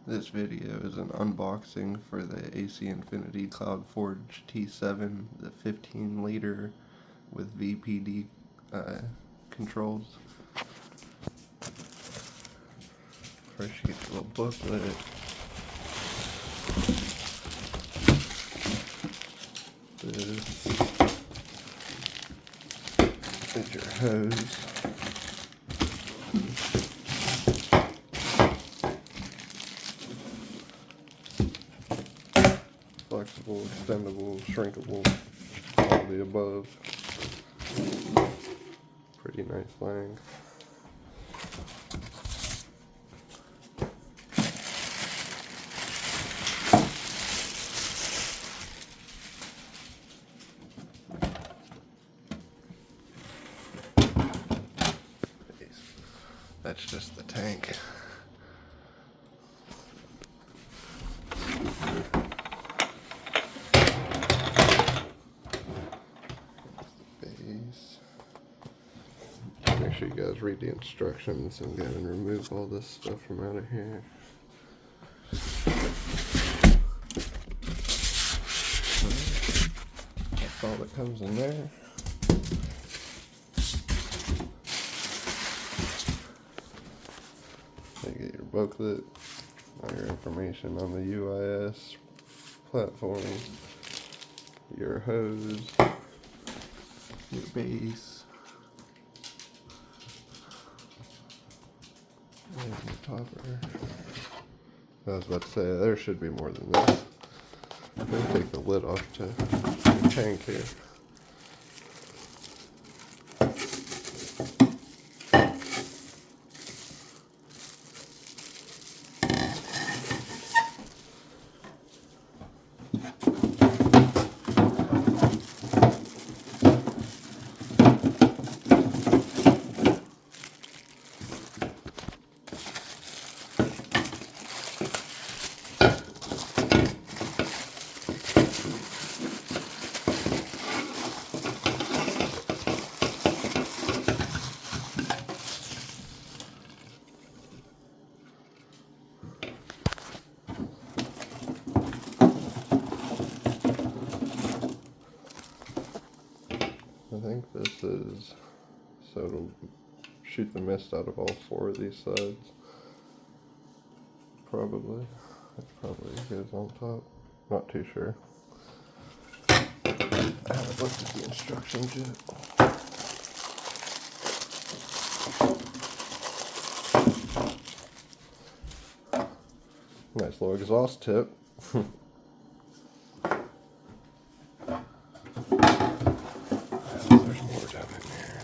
This video is an unboxing for the AC Infinity Cloudforge T7, the 15-liter with VPD controls. First you get your little booklet. This is your hose. Flexible, extendable, shrinkable, all the above. Pretty nice length. That's just the tank. Base. Make sure you guys read the instructions and go and remove all this stuff from out of here. That's all that comes in there. You get your booklet, all your information on the UIS platform, your hose, your base, and your topper. I was about to say, there should be more than this. I'm going to take the lid off to the tank here. I think this is so it'll shoot the mist out of all four of these sides. Probably. It probably goes on top. Not too sure. I haven't looked at the instructions yet. Nice little exhaust tip. There's more down in here.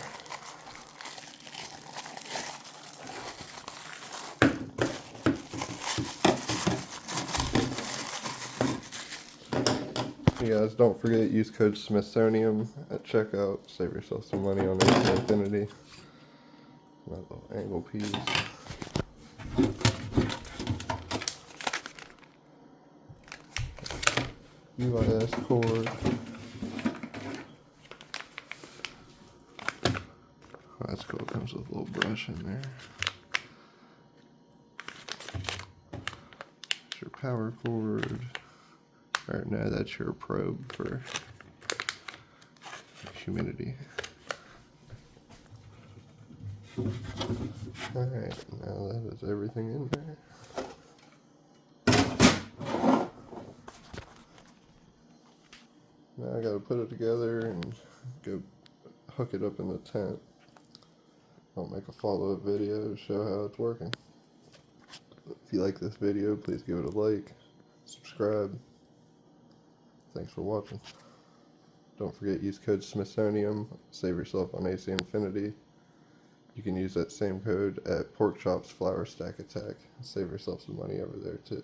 You guys don't forget, use code SMITHSONIAM at checkout. Save yourself some money on AC Infinity. That little angle piece. UIS cord. Oh, that's cool. It comes with a little brush in there. That's your power cord. Or no, that's your probe for humidity. Alright, now that is everything in there. Now I gotta put it together and go hook it up in the tent. I'll make a follow-up video to show how it's working. If you like this video, please give it a like, subscribe. Thanks for watching. Don't forget, use code SMITHSONIAM. Save yourself on AC Infinity. You can use that same code at Pork Chops Flour Stack Attack. Save yourself some money over there too.